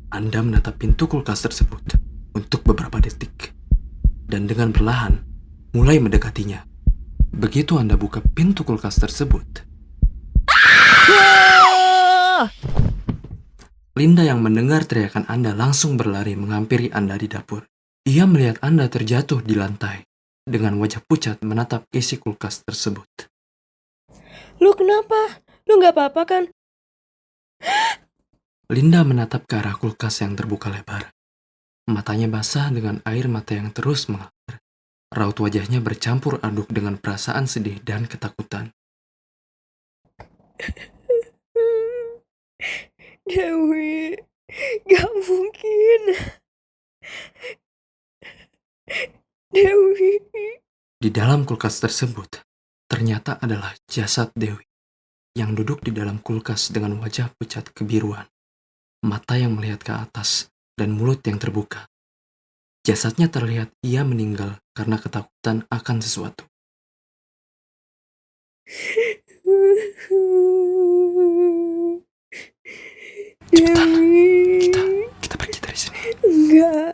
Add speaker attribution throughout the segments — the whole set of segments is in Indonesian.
Speaker 1: Anda menatap pintu kulkas tersebut untuk beberapa detik, dan dengan perlahan mulai mendekatinya. Begitu Anda buka pintu kulkas tersebut, Linda yang mendengar teriakan Anda langsung berlari menghampiri Anda di dapur. Ia melihat Anda terjatuh di lantai, dengan wajah pucat menatap isi kulkas tersebut.
Speaker 2: Lu kenapa? Lu gak apa-apa kan?
Speaker 1: Linda menatap ke arah kulkas yang terbuka lebar. Matanya basah dengan air mata yang terus mengalir. Raut wajahnya bercampur aduk dengan perasaan sedih dan ketakutan.
Speaker 2: Dewi, gak mungkin. Dewi.
Speaker 1: Di dalam kulkas tersebut, ternyata adalah jasad Dewi yang duduk di dalam kulkas dengan wajah pucat kebiruan, mata yang melihat ke atas, dan mulut yang terbuka. Jasadnya terlihat ia meninggal karena ketakutan akan sesuatu. Cepetan,
Speaker 2: Dewi.
Speaker 1: kita pergi dari sini.
Speaker 2: Enggak.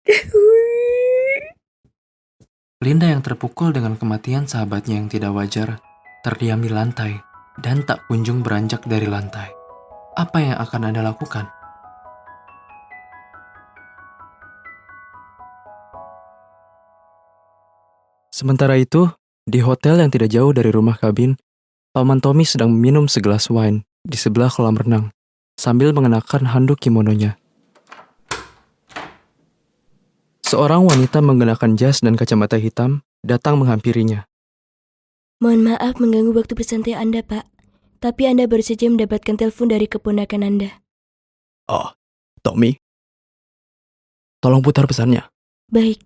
Speaker 2: Dewi.
Speaker 1: Linda yang terpukul dengan kematian sahabatnya yang tidak wajar, terdiam di lantai, dan tak kunjung beranjak dari lantai. Apa yang akan Anda lakukan? Sementara itu, di hotel yang tidak jauh dari rumah Kabin, Paman Tommy sedang meminum segelas wine di sebelah kolam renang, sambil mengenakan handuk kimononya. Seorang wanita mengenakan jas dan kacamata hitam datang menghampirinya.
Speaker 2: Mohon maaf mengganggu waktu bersantai Anda, Pak. Tapi Anda baru saja mendapatkan telepon dari keponakan Anda.
Speaker 1: Oh, Tommy. Tolong putar pesannya.
Speaker 2: Baik.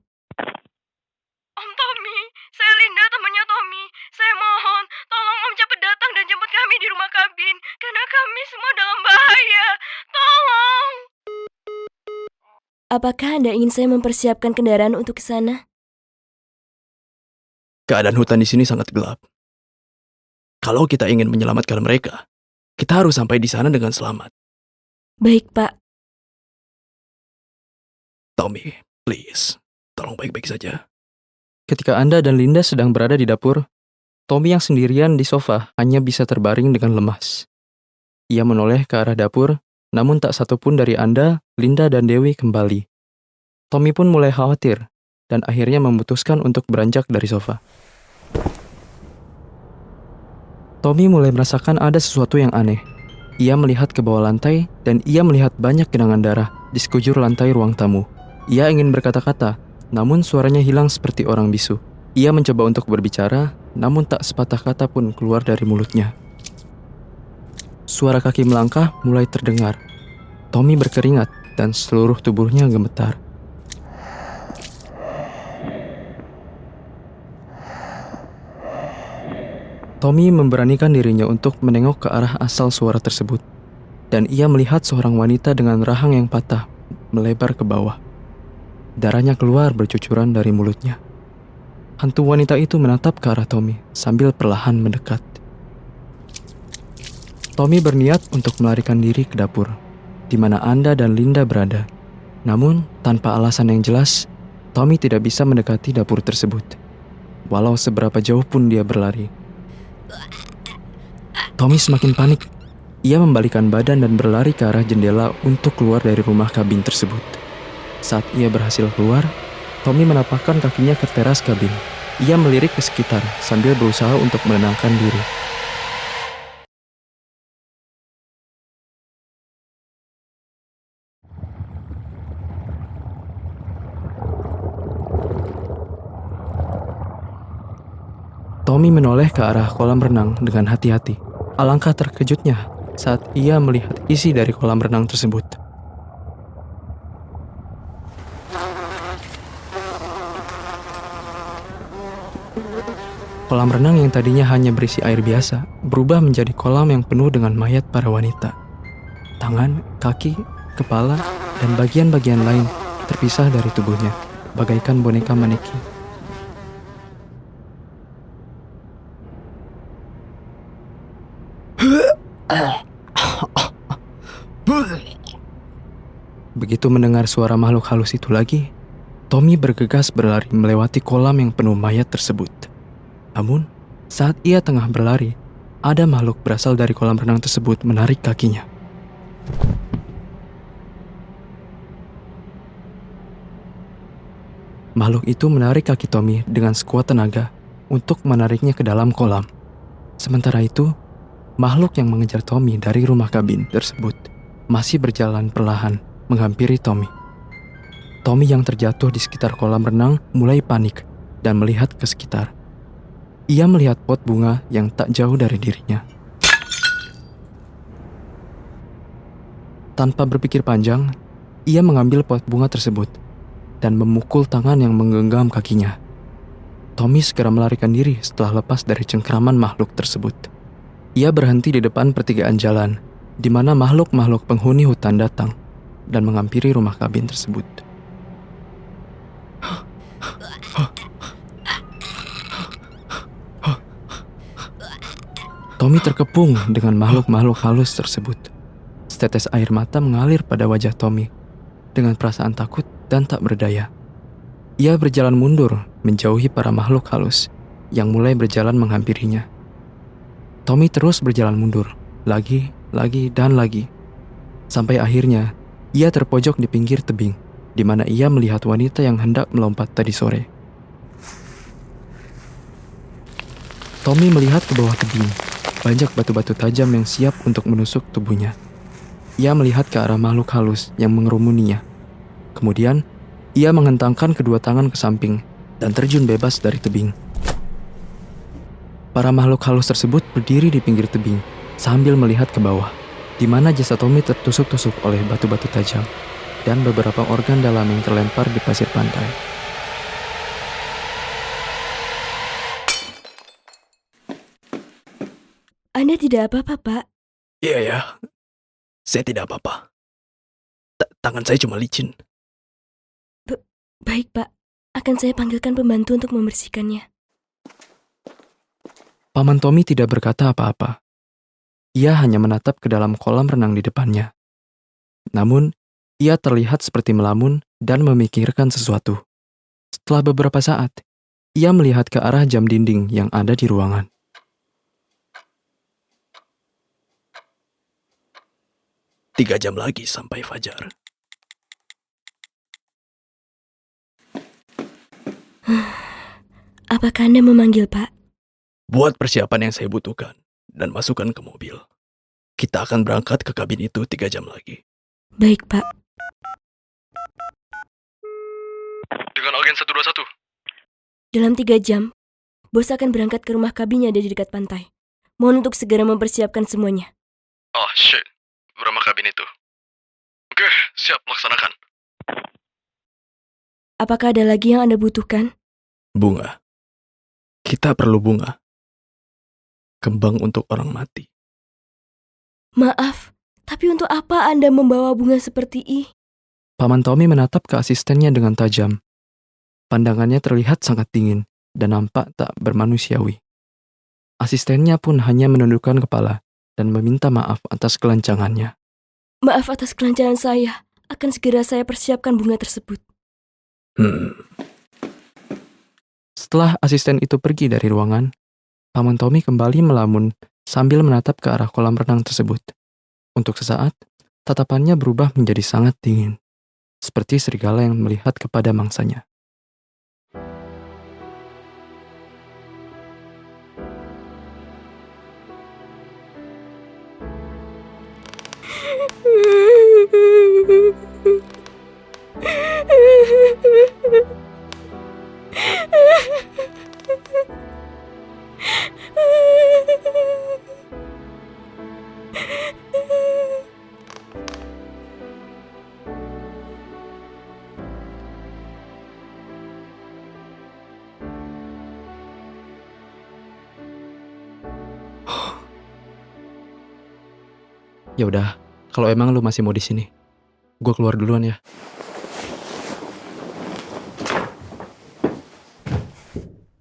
Speaker 3: Om Tommy, saya Linda, temannya Tommy. Saya mohon, tolong Om cepat datang dan jemput kami di rumah Kabin, karena kami semua dalam bahaya. Tolong.
Speaker 2: Apakah Anda ingin saya mempersiapkan kendaraan untuk ke sana?
Speaker 1: Keadaan hutan di sini sangat gelap. Kalau kita ingin menyelamatkan mereka, kita harus sampai di sana dengan selamat.
Speaker 2: Baik, Pak.
Speaker 1: Tommy, please, tolong baik-baik saja. Ketika Anda dan Linda sedang berada di dapur, Tommy yang sendirian di sofa hanya bisa terbaring dengan lemas. Ia menoleh ke arah dapur, namun tak satupun dari Anda, Linda, dan Dewi kembali. Tommy pun mulai khawatir, dan akhirnya memutuskan untuk beranjak dari sofa. Tommy mulai merasakan ada sesuatu yang aneh. Ia melihat ke bawah lantai, dan ia melihat banyak genangan darah di sekujur lantai ruang tamu. Ia ingin berkata-kata, namun suaranya hilang seperti orang bisu. Ia mencoba untuk berbicara, namun tak sepatah kata pun keluar dari mulutnya. Suara kaki melangkah mulai terdengar. Tommy berkeringat dan seluruh tubuhnya gemetar. Tommy memberanikan dirinya untuk menengok ke arah asal suara tersebut, dan ia melihat seorang wanita dengan rahang yang patah melebar ke bawah. Darahnya keluar bercucuran dari mulutnya. Hantu wanita itu menatap ke arah Tommy sambil perlahan mendekat. Tommy berniat untuk melarikan diri ke dapur, di mana Anda dan Linda berada. Namun, tanpa alasan yang jelas, Tommy tidak bisa mendekati dapur tersebut, walau seberapa jauh pun dia berlari. Tommy semakin panik. Ia membalikkan badan dan berlari ke arah jendela untuk keluar dari rumah kabin tersebut. Saat ia berhasil keluar, Tommy menapakkan kakinya ke teras kabin. Ia melirik ke sekitar sambil berusaha untuk menenangkan diri. Tommy menoleh ke arah kolam renang dengan hati-hati. Alangkah terkejutnya saat ia melihat isi dari kolam renang tersebut. Kolam renang yang tadinya hanya berisi air biasa berubah menjadi kolam yang penuh dengan mayat para wanita. Tangan, kaki, kepala, dan bagian-bagian lain terpisah dari tubuhnya, bagaikan boneka maneki. Begitu mendengar suara makhluk halus itu lagi, Tommy bergegas berlari melewati kolam yang penuh mayat tersebut. Namun, saat ia tengah berlari, ada makhluk berasal dari kolam renang tersebut menarik kakinya. Makhluk itu menarik kaki Tommy dengan sekuat tenaga untuk menariknya ke dalam kolam. Sementara itu, makhluk yang mengejar Tommy dari rumah kabin tersebut masih berjalan perlahan menghampiri Tommy. Tommy yang terjatuh di sekitar kolam renang mulai panik dan melihat ke sekitar. Ia melihat pot bunga yang tak jauh dari dirinya. Tanpa berpikir panjang, ia mengambil pot bunga tersebut dan memukul tangan yang menggenggam kakinya. Tommy segera melarikan diri setelah lepas dari cengkraman makhluk tersebut. Ia berhenti di depan pertigaan jalan, di mana makhluk-makhluk penghuni hutan datang dan menghampiri rumah kabin tersebut. Tommy terkepung dengan makhluk-makhluk halus tersebut. Setetes air mata mengalir pada wajah Tommy dengan perasaan takut dan tak berdaya. Ia berjalan mundur menjauhi para makhluk halus yang mulai berjalan menghampirinya. Tommy terus berjalan mundur, lagi, dan lagi. Sampai akhirnya, ia terpojok di pinggir tebing, di mana ia melihat wanita yang hendak melompat tadi sore. Tommy melihat ke bawah tebing, banyak batu-batu tajam yang siap untuk menusuk tubuhnya. Ia melihat ke arah makhluk halus yang mengerumuninya. Kemudian, ia menghentangkan kedua tangan ke samping dan terjun bebas dari tebing. Para makhluk halus tersebut berdiri di pinggir tebing sambil melihat ke bawah, di mana jasad Tommy tertusuk-tusuk oleh batu-batu tajam dan beberapa organ dalam yang terlempar di pasir pantai.
Speaker 2: Anda tidak apa-apa, Pak?
Speaker 1: Iya ya, saya tidak apa-apa. Tangan saya cuma licin.
Speaker 2: Baik, Pak. Akan saya panggilkan pembantu untuk membersihkannya.
Speaker 1: Paman Tommy tidak berkata apa-apa. Ia hanya menatap ke dalam kolam renang di depannya. Namun, ia terlihat seperti melamun dan memikirkan sesuatu. Setelah beberapa saat, ia melihat ke arah jam dinding yang ada di ruangan. Tiga jam lagi sampai fajar.
Speaker 2: Apakah Anda memanggil, Pak?
Speaker 1: Buat persiapan yang saya butuhkan dan masukkan ke mobil. Kita akan berangkat ke kabin itu 3 jam lagi.
Speaker 2: Baik, Pak.
Speaker 1: Dengan agen 121.
Speaker 2: Dalam 3 jam, bos akan berangkat ke rumah kabinnya di dekat pantai. Mohon untuk segera mempersiapkan semuanya.
Speaker 1: Oh, shit. Rumah kabin itu. Oke, siap, laksanakan.
Speaker 2: Apakah ada lagi yang Anda butuhkan?
Speaker 1: Bunga. Kita perlu bunga. Kembang untuk orang mati.
Speaker 2: Maaf, tapi untuk apa Anda membawa bunga seperti ini?
Speaker 1: Paman Tommy menatap ke asistennya dengan tajam. Pandangannya terlihat sangat dingin dan nampak tak bermanusiawi. Asistennya pun hanya menundukkan kepala dan meminta maaf atas kelancangannya.
Speaker 2: Maaf atas kelancaran saya. Akan segera saya persiapkan bunga tersebut.
Speaker 1: Setelah asisten itu pergi dari ruangan, Paman Tommy kembali melamun sambil menatap ke arah kolam renang tersebut. Untuk sesaat, tatapannya berubah menjadi sangat dingin, seperti serigala yang melihat kepada mangsanya. Ya udah, kalau emang lu masih mau di sini, gue keluar duluan ya.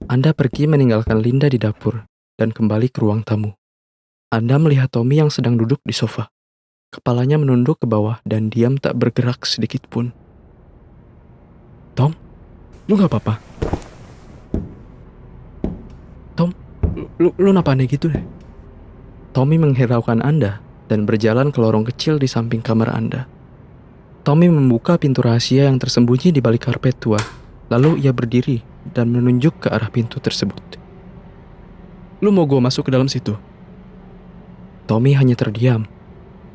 Speaker 1: Anda pergi meninggalkan Linda di dapur dan kembali ke ruang tamu. Anda melihat Tommy yang sedang duduk di sofa. Kepalanya menunduk ke bawah dan diam tak bergerak sedikit pun. Tom, lu gak apa-apa? Tom, lu napa aneh gitu deh? Tommy menghiraukan Anda dan berjalan ke lorong kecil di samping kamar Anda. Tommy membuka pintu rahasia yang tersembunyi di balik karpet tua. Lalu ia berdiri dan menunjuk ke arah pintu tersebut. Lu mau gue masuk ke dalam situ? Tommy hanya terdiam.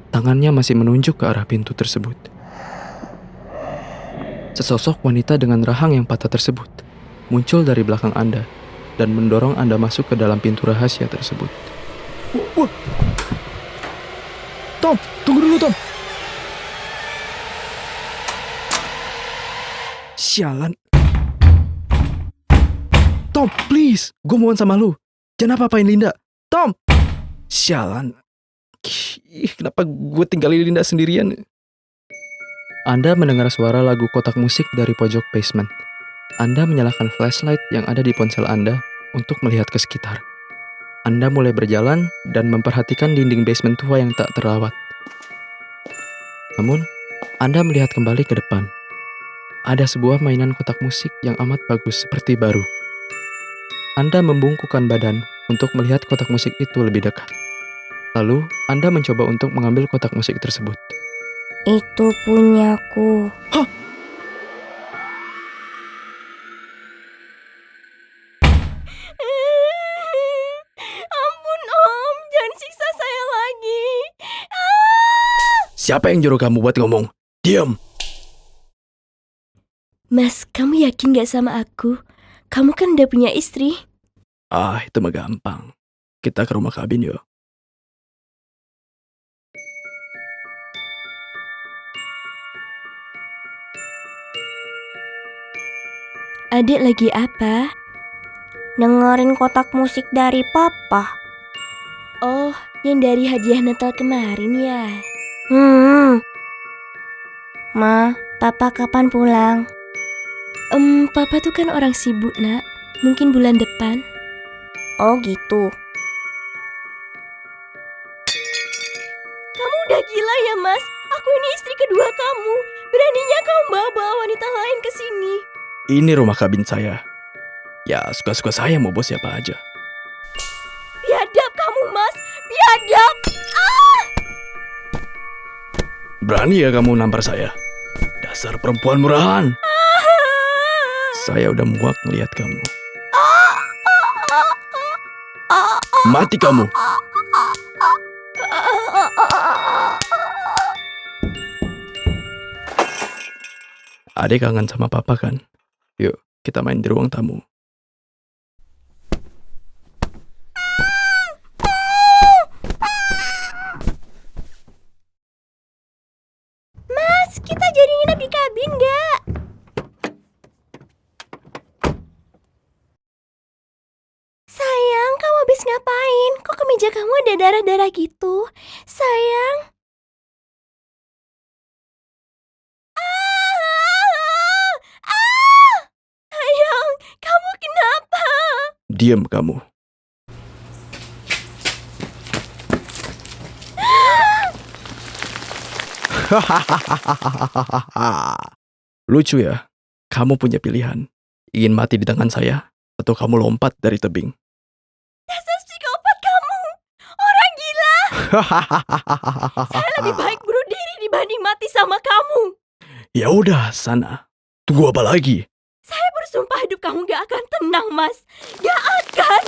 Speaker 1: Tangannya masih menunjuk ke arah pintu tersebut. Sesosok wanita dengan rahang yang patah tersebut muncul dari belakang Anda dan mendorong Anda masuk ke dalam pintu rahasia tersebut. Wah. Tom, tunggu dulu Tom. Sialan. Tom, please, gue mohon sama lu. Jangan apa-apain Linda. Tom. Sialan. Kenapa gue tinggalin Linda sendirian? Anda mendengar suara lagu kotak musik dari pojok basement. Anda menyalakan flashlight yang ada di ponsel Anda untuk melihat ke sekitar. Anda mulai berjalan dan memperhatikan dinding basement tua yang tak terawat. Namun, Anda melihat kembali ke depan. Ada sebuah mainan kotak musik yang amat bagus seperti baru. Anda membungkukkan badan untuk melihat kotak musik itu lebih dekat. Lalu, Anda mencoba untuk mengambil kotak musik tersebut.
Speaker 2: Itu punyaku.
Speaker 1: Hah?
Speaker 3: Ampun Om, jangan siksa saya lagi.
Speaker 1: Siapa yang nyuruh kamu buat ngomong? Diam!
Speaker 2: Mas, kamu yakin gak sama aku? Kamu kan udah punya istri.
Speaker 1: Itu mah gampang. Kita ke rumah kabin yuk.
Speaker 2: Adik lagi apa?
Speaker 4: Dengerin kotak musik dari papa.
Speaker 2: Oh, yang dari hadiah Natal kemarin ya?
Speaker 4: Ma, papa kapan pulang?
Speaker 2: Papa tuh kan orang sibuk, nak. Mungkin bulan depan.
Speaker 4: Oh gitu.
Speaker 2: Kamu udah gila ya, Mas? Aku ini istri kedua kamu. Beraninya kamu bawa wanita lain ke sini.
Speaker 1: Ini rumah kabin saya. Ya, suka-suka saya mau bos siapa aja.
Speaker 2: Biadab kamu, Mas. Biadab.
Speaker 1: Berani ya kamu nampar saya? Dasar perempuan murahan. Saya udah muak melihat kamu. Mati kamu. Adek kangen sama papa kan? Yuk, kita main di ruang tamu.
Speaker 2: Mas, kita jadi nginep di kabin gak? Sayang, kamu habis ngapain? Kok kemeja kamu ada darah-darah gitu? Sayang. Sayang, kamu kenapa?
Speaker 1: Diam kamu. Lucu ya, kamu punya pilihan. Ingin mati di tangan saya, atau kamu lompat dari tebing.
Speaker 2: Dasar psikopat kamu. Orang gila. Saya lebih baik bunuh diri dibanding mati sama kamu.
Speaker 1: Ya udah, sana. Tunggu apa lagi?
Speaker 2: Saya bersumpah hidup kamu gak akan tenang, Mas. Gak akan.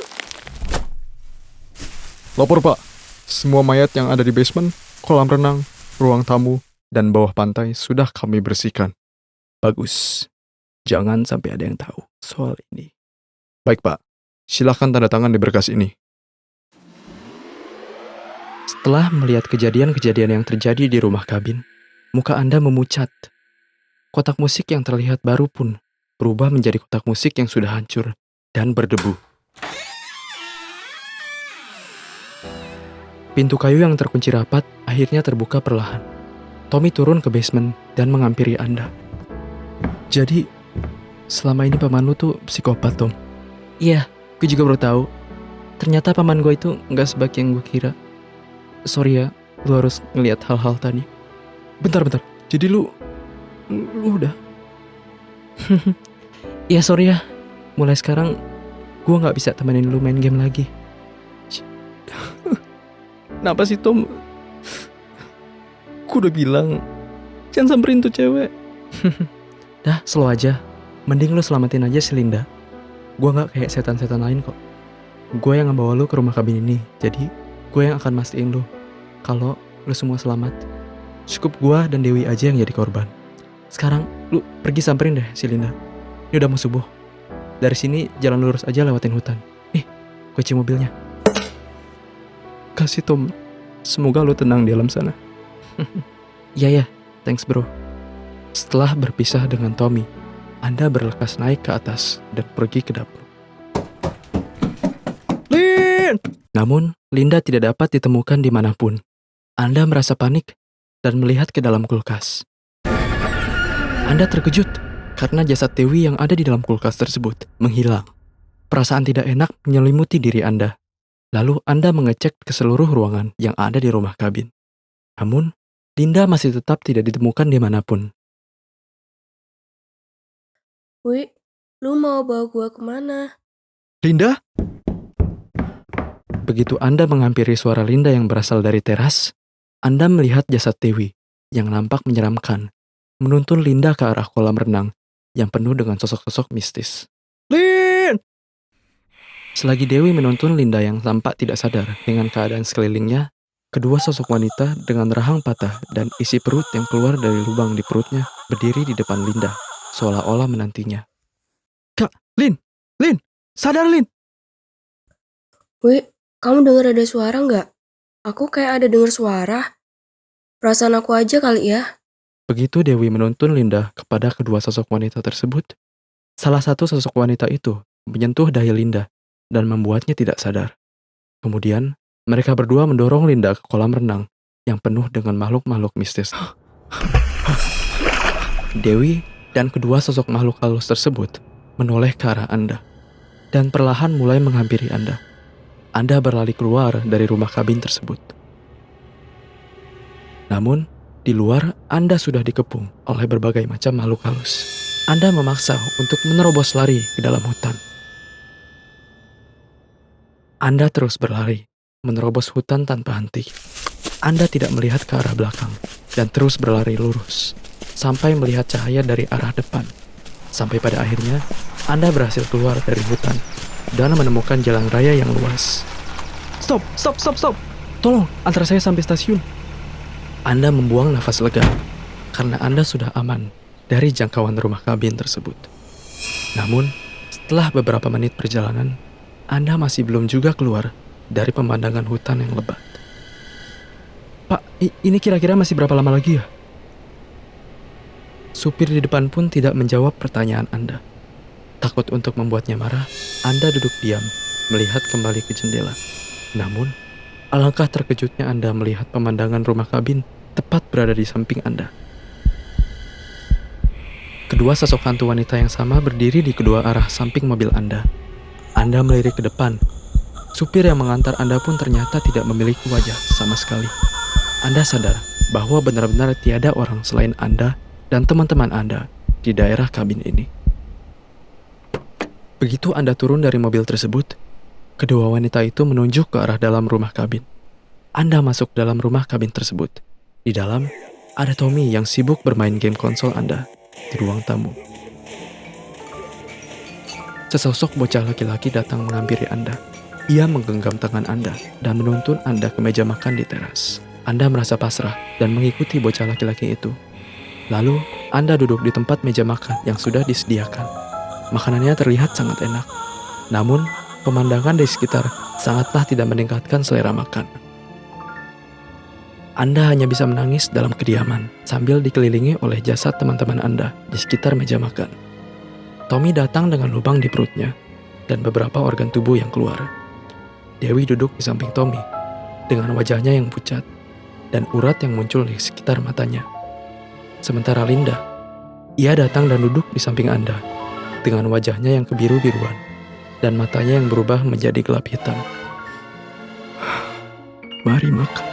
Speaker 5: Lapor Pak, semua mayat yang ada di basement, kolam renang, ruang tamu, dan bawah pantai sudah kami bersihkan.
Speaker 1: Bagus. Jangan sampai ada yang tahu soal ini.
Speaker 5: Baik Pak, silakan tanda tangan di berkas ini.
Speaker 1: Setelah melihat kejadian-kejadian yang terjadi di rumah kabin, muka Anda memucat. Kotak musik yang terlihat baru pun berubah menjadi kotak musik yang sudah hancur dan berdebu. Pintu kayu yang terkunci rapat akhirnya terbuka perlahan. Tommy turun ke basement dan menghampiri Anda. Jadi, selama ini paman lu tuh psikopat, Tom? Iya, gue juga baru tahu. Ternyata paman gue itu nggak sebaik yang gue kira. Sorry ya, lu harus ngelihat hal-hal tadi.
Speaker 5: Bentar. Jadi lu udah?
Speaker 1: Ya sorry ya, mulai sekarang gue gak bisa temenin lu main game lagi.
Speaker 5: Kenapa sih Tom? Aku udah bilang jangan samperin tuh cewek.
Speaker 1: Dah, slow aja. Mending lu selamatin aja si Linda. Gue gak kayak setan-setan lain kok. Gue yang ngebawa lu ke rumah kabin ini. Jadi, gue yang akan mastiin lu kalau lu semua selamat. Cukup gue dan Dewi aja yang jadi korban. Sekarang, lu pergi samperin deh si Linda. Ini udah mau subuh. Dari sini, jalan lurus aja lewatin hutan. Nih, kunci mobilnya.
Speaker 5: Kasih Tom. Semoga lu tenang di alam sana.
Speaker 1: Iya, thanks bro. Setelah berpisah dengan Tommy, Anda berlekas naik ke atas dan pergi ke dapur.
Speaker 5: Lin!
Speaker 1: Namun, Linda tidak dapat ditemukan dimanapun. Anda merasa panik dan melihat ke dalam kulkas. Anda terkejut karena jasad Dewi yang ada di dalam kulkas tersebut menghilang. Perasaan tidak enak menyelimuti diri Anda. Lalu Anda mengecek ke seluruh ruangan yang ada di rumah kabin. Namun, Linda masih tetap tidak ditemukan dimanapun.
Speaker 3: Wi, lu mau bawa gua kemana?
Speaker 5: Linda?
Speaker 1: Begitu Anda menghampiri suara Linda yang berasal dari teras, Anda melihat jasad Dewi yang nampak menyeramkan, menuntun Linda ke arah kolam renang yang penuh dengan sosok-sosok mistis.
Speaker 5: Lin!
Speaker 1: Selagi Dewi menuntun Linda yang tampak tidak sadar dengan keadaan sekelilingnya, kedua sosok wanita dengan rahang patah dan isi perut yang keluar dari lubang di perutnya berdiri di depan Linda, seolah-olah menantinya.
Speaker 5: Kak, Lin! Sadar Lin!
Speaker 3: Wi, kamu dengar ada suara nggak? Aku kayak ada dengar suara. Perasaan aku aja kali ya.
Speaker 1: Begitu Dewi menuntun Linda kepada kedua sosok wanita tersebut, salah satu sosok wanita itu menyentuh dahi Linda dan membuatnya tidak sadar. Kemudian, mereka berdua mendorong Linda ke kolam renang yang penuh dengan makhluk-makhluk mistis. Dewi dan kedua sosok makhluk halus tersebut menoleh ke arah Anda dan perlahan mulai menghampiri Anda. Anda berlari keluar dari rumah kabin tersebut. Namun, di luar Anda sudah dikepung oleh berbagai macam makhluk halus. Anda memaksa untuk menerobos lari ke dalam hutan. Anda terus berlari, menerobos hutan tanpa henti. Anda tidak melihat ke arah belakang dan terus berlari lurus sampai melihat cahaya dari arah depan. Sampai pada akhirnya, Anda berhasil keluar dari hutan dan menemukan jalan raya yang luas.
Speaker 5: Stop!
Speaker 1: Tolong, antar saya sampai stasiun. Anda membuang nafas lega karena Anda sudah aman dari jangkauan rumah kabin tersebut. Namun, setelah beberapa menit perjalanan, Anda masih belum juga keluar dari pemandangan hutan yang lebat.
Speaker 5: Pak, ini kira-kira masih berapa lama lagi ya?
Speaker 1: Supir di depan pun tidak menjawab pertanyaan Anda. Takut untuk membuatnya marah, Anda duduk diam, melihat kembali ke jendela. Namun, alangkah terkejutnya Anda melihat pemandangan rumah kabin tepat berada di samping Anda. Kedua sosok hantu wanita yang sama berdiri di kedua arah samping mobil Anda. Anda melirik ke depan. Supir yang mengantar Anda pun ternyata tidak memiliki wajah sama sekali. Anda sadar bahwa benar-benar tiada orang selain Anda dan teman-teman Anda di daerah kabin ini. Begitu Anda turun dari mobil tersebut, kedua wanita itu menunjuk ke arah dalam rumah kabin. Anda masuk dalam rumah kabin tersebut. Di dalam, ada Tommy yang sibuk bermain game konsol Anda di ruang tamu. Sesosok bocah laki-laki datang menghampiri Anda. Ia menggenggam tangan Anda dan menuntun Anda ke meja makan di teras. Anda merasa pasrah dan mengikuti bocah laki-laki itu. Lalu, Anda duduk di tempat meja makan yang sudah disediakan. Makanannya terlihat sangat enak. Namun, pemandangan di sekitar sangatlah tidak meningkatkan selera makan. Anda hanya bisa menangis dalam kediaman sambil dikelilingi oleh jasad teman-teman Anda di sekitar meja makan. Tommy datang dengan lubang di perutnya dan beberapa organ tubuh yang keluar. Dewi duduk di samping Tommy dengan wajahnya yang pucat dan urat yang muncul di sekitar matanya. Sementara Linda, ia datang dan duduk di samping Anda dengan wajahnya yang kebiru-biruan dan matanya yang berubah menjadi gelap hitam.
Speaker 5: Mari makan.